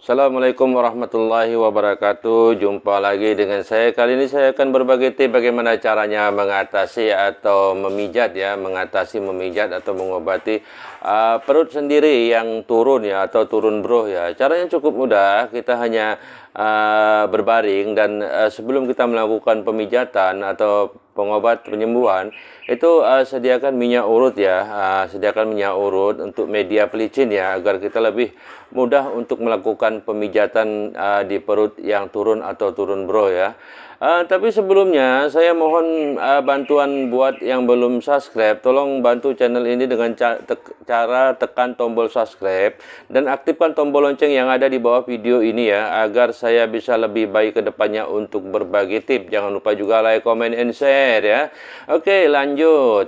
Assalamualaikum warahmatullahi wabarakatuh. Jumpa lagi dengan saya. Kali ini saya akan berbagi tips bagaimana caranya mengatasi atau memijat ya, memijat atau mengobati perut sendiri yang turun ya atau turun bro ya. Caranya cukup mudah. Kita hanya berbaring dan sebelum kita melakukan pemijatan atau pengobat penyembuhan itu sediakan minyak urut ya, sediakan minyak urut untuk media pelicin ya, agar kita lebih mudah untuk melakukan pemijatan di perut yang turun atau turun bro ya. Tapi sebelumnya saya mohon bantuan buat yang belum subscribe, tolong bantu channel ini dengan cara tekan tombol subscribe dan aktifkan tombol lonceng yang ada di bawah video ini ya, agar saya bisa lebih baik ke depannya untuk berbagi tips. Jangan lupa juga like, comment, and share ya. Oke, lanjut.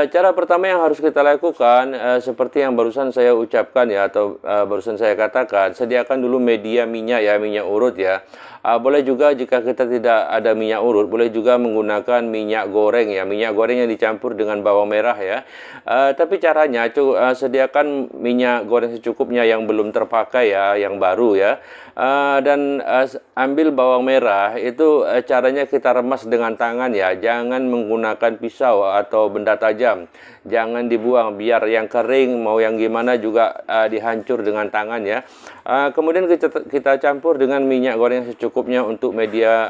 Cara pertama yang harus kita lakukan seperti yang barusan saya ucapkan ya, atau barusan saya katakan, sediakan dulu media minyak ya, minyak urut ya. Boleh juga jika kita tidak ada minyak urut, boleh juga menggunakan minyak goreng ya, minyak goreng yang dicampur dengan bawang merah ya. Tapi caranya sediakan minyak goreng secukupnya yang belum terpakai ya, yang baru ya. Dan ambil bawang merah itu caranya kita remas dengan tangan ya, jangan menggunakan pisau atau benda tajam, jangan dibuang, biar yang kering mau yang gimana juga dihancur dengan tangan ya. Kemudian kita campur dengan minyak goreng secukupnya untuk media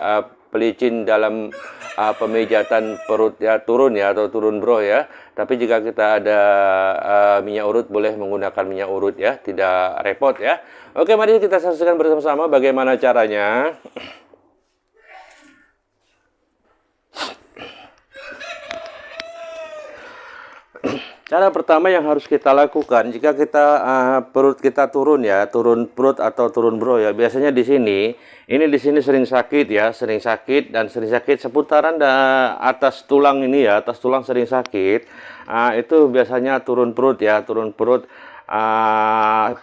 pelicin dalam pemijatan perut ya, turun ya atau turun bro ya. Tapi jika kita ada minyak urut, boleh menggunakan minyak urut ya, tidak repot ya. Oke, mari kita saksikan bersama-sama bagaimana caranya. Cara pertama yang harus kita lakukan jika kita perut kita turun ya, turun perut atau turun bro ya. Biasanya di sini sering sakit ya, sering sakit seputaran atas tulang ini ya, atas tulang sering sakit. Itu biasanya turun perut ya, turun perut.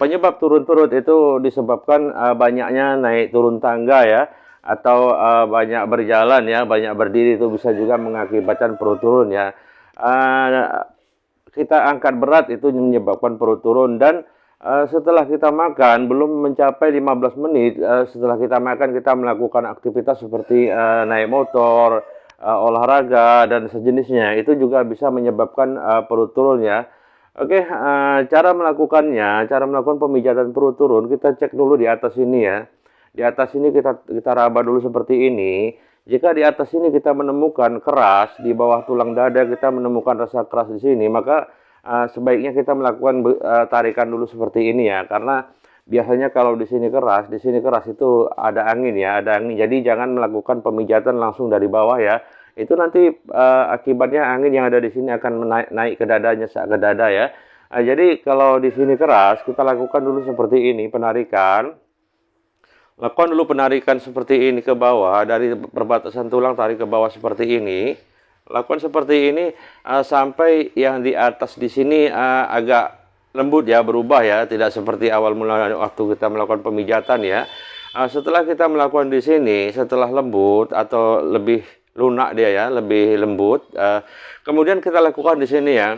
Penyebab turun perut itu disebabkan banyaknya naik turun tangga ya, atau banyak berjalan ya, banyak berdiri, itu bisa juga mengakibatkan perut turun ya. Kita angkat berat itu menyebabkan perut turun, dan setelah kita makan belum mencapai 15 menit setelah kita makan, kita melakukan aktivitas seperti naik motor, olahraga dan sejenisnya, itu juga bisa menyebabkan perut turun ya. Oke, cara melakukan pemijatan perut turun, kita cek dulu di atas ini ya. Di atas ini kita raba dulu seperti ini. Jika di atas ini kita menemukan keras, di bawah tulang dada kita menemukan rasa keras di sini, maka sebaiknya kita melakukan tarikan dulu seperti ini ya. Karena biasanya kalau di sini keras itu ada angin ya, ada angin. Jadi jangan melakukan pemijatan langsung dari bawah ya. Itu nanti akibatnya angin yang ada di sini akan naik ke dadanya, ke dada ya. Jadi kalau di sini keras, kita lakukan dulu seperti ini, penarikan. Lakukan dulu penarikan seperti ini ke bawah, dari perbatasan tulang tarik ke bawah seperti ini. Lakukan seperti ini sampai yang di atas di sini agak lembut ya, berubah ya, tidak seperti awal mula waktu kita melakukan pemijatan ya. Setelah kita melakukan di sini, setelah lembut atau lebih lunak dia ya, lebih lembut, kemudian kita lakukan di sini ya.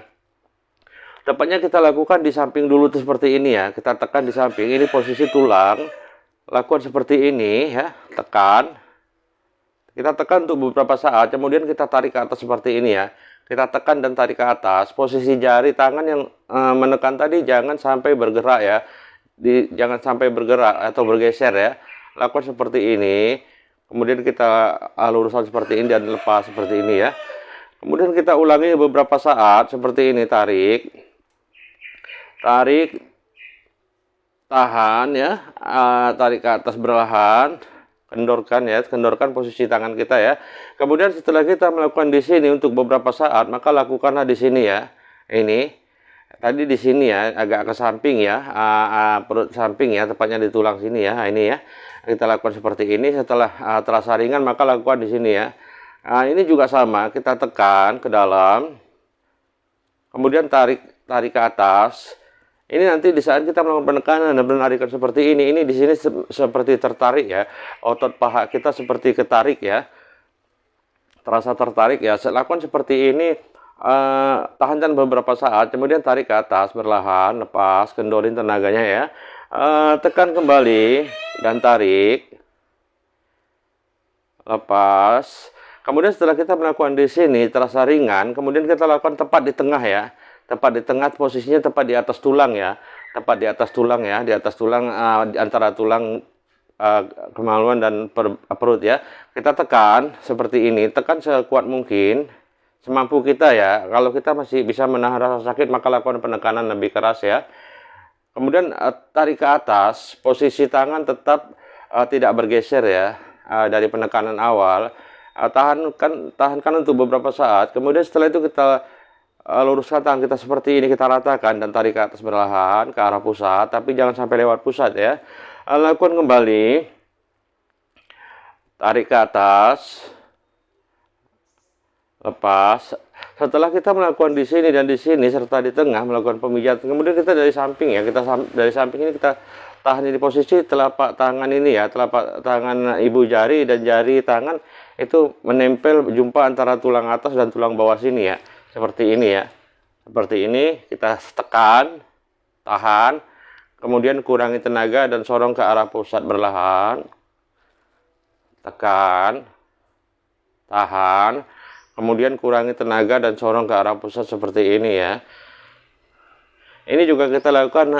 Tepatnya kita lakukan di samping dulu tuh seperti ini ya. Kita tekan di samping, ini posisi tulang. Lakukan seperti ini ya, tekan. Kita tekan untuk beberapa saat, kemudian kita tarik ke atas seperti ini ya. Kita tekan dan tarik ke atas. Posisi jari tangan yang menekan tadi jangan sampai bergerak ya. Jangan sampai bergerak atau bergeser ya. Lakukan seperti ini. Kemudian kita luruskan seperti ini dan lepas seperti ini ya. Kemudian kita ulangi beberapa saat seperti ini, tarik. Tarik, tahan ya, tarik ke atas perlahan, kendorkan ya, kendorkan posisi tangan kita ya. Kemudian setelah kita melakukan di sini untuk beberapa saat, maka lakukanlah di sini ya. Ini tadi di sini ya, agak ke samping ya, perut samping ya, tepatnya di tulang sini ya. Ini ya, kita lakukan seperti ini. Setelah terasa ringan, maka lakukan di sini ya. Ini juga sama, kita tekan ke dalam, kemudian tarik ke atas. Ini nanti di saat kita melakukan penekanan dan penarikan seperti ini di sini seperti tertarik ya, otot paha kita seperti ketarik ya, terasa tertarik ya. Lakukan seperti ini, tahankan beberapa saat, kemudian tarik ke atas perlahan, lepas, kendorin tenaganya ya. Tekan kembali dan tarik, lepas. Kemudian setelah kita melakukan di sini terasa ringan, kemudian kita lakukan tepat di tengah ya. Tepat di tengah, posisinya tepat di atas tulang ya. Tepat di atas tulang ya, di atas tulang, antara tulang kemaluan dan perut ya. Kita tekan seperti ini, tekan sekuat mungkin, semampu kita ya. Kalau kita masih bisa menahan rasa sakit, maka lakukan penekanan lebih keras ya. Kemudian tarik ke atas, posisi tangan tetap tidak bergeser ya dari penekanan awal. Tahankan untuk beberapa saat. Kemudian setelah itu kita luruskan tangan kita seperti ini, kita ratakan dan tarik ke atas perlahan ke arah pusat, tapi jangan sampai lewat pusat ya. Lakukan kembali, tarik ke atas, lepas. Setelah kita melakukan di sini dan di sini serta di tengah melakukan pemijatan, kemudian kita dari samping ya, dari samping ini kita tahan di posisi telapak tangan ini ya, telapak tangan ibu jari dan jari tangan itu menempel jumpa antara tulang atas dan tulang bawah sini ya, seperti ini ya, seperti ini. Kita tekan, tahan, kemudian kurangi tenaga dan sorong ke arah pusat berlahan, tekan, tahan, kemudian kurangi tenaga dan sorong ke arah pusat seperti ini ya. Ini juga kita lakukan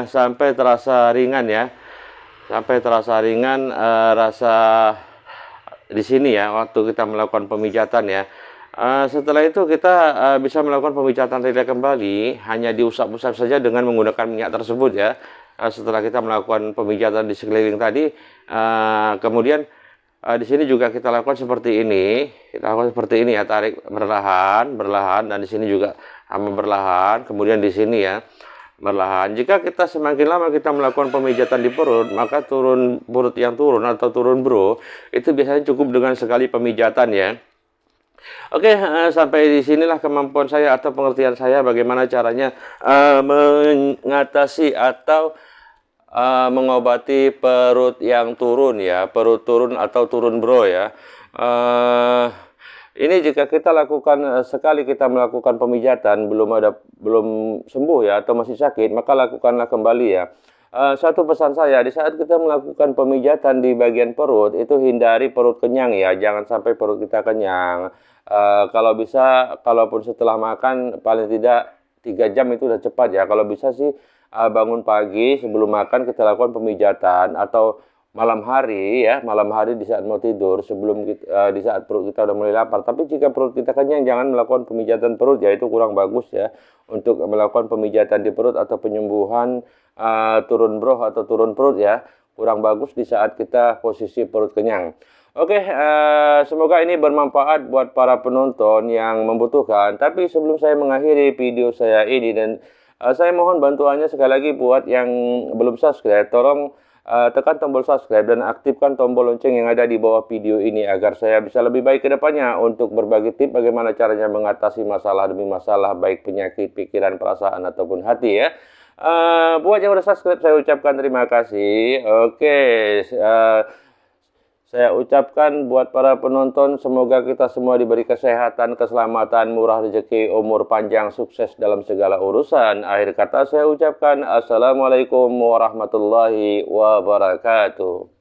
sampai terasa ringan ya, sampai terasa ringan rasa di sini ya waktu kita melakukan pemijatan ya. Setelah itu kita bisa melakukan pemijatan rileks kembali, hanya diusap-usap saja dengan menggunakan minyak tersebut ya. Setelah kita melakukan pemijatan di sekeliling tadi, kemudian di sini juga kita lakukan seperti ini. Kita lakukan seperti ini ya, tarik berlahan, dan di sini juga berlahan. Kemudian di sini ya, berlahan. Jika kita semakin lama kita melakukan pemijatan di perut, maka turun perut yang turun atau turun bro, itu biasanya cukup dengan sekali pemijatan ya. Oke, sampai di sinilah kemampuan saya atau pengertian saya bagaimana caranya mengatasi atau mengobati perut yang turun ya, perut turun atau turun bro ya. Ini jika kita lakukan sekali kita melakukan pemijatan belum sembuh ya atau masih sakit, maka lakukanlah kembali ya. Satu pesan saya, di saat kita melakukan pemijatan di bagian perut itu hindari perut kenyang ya, jangan sampai perut kita kenyang. Kalau bisa, kalaupun setelah makan paling tidak 3 jam itu sudah cepat ya. Kalau bisa sih bangun pagi sebelum makan kita lakukan pemijatan, atau malam hari ya, malam hari di saat mau tidur sebelum di saat perut kita udah mulai lapar. Tapi jika perut kita kenyang, jangan melakukan pemijatan perut ya, itu kurang bagus ya untuk melakukan pemijatan di perut atau penyembuhan turun bro atau turun perut ya, kurang bagus di saat kita posisi perut kenyang. Oke, semoga ini bermanfaat buat para penonton yang membutuhkan. Tapi sebelum saya mengakhiri video saya ini, dan saya mohon bantuannya sekali lagi buat yang belum subscribe, tolong tekan tombol subscribe dan aktifkan tombol lonceng yang ada di bawah video ini agar saya bisa lebih baik ke depannya untuk berbagi tips bagaimana caranya mengatasi masalah demi masalah, baik penyakit, pikiran, perasaan, ataupun hati ya. Buat yang udah subscribe saya ucapkan terima kasih. Oke, saya ucapkan buat para penonton, semoga kita semua diberi kesehatan, keselamatan, murah rezeki, umur panjang, sukses dalam segala urusan. Akhir kata saya ucapkan Assalamualaikum warahmatullahi wabarakatuh.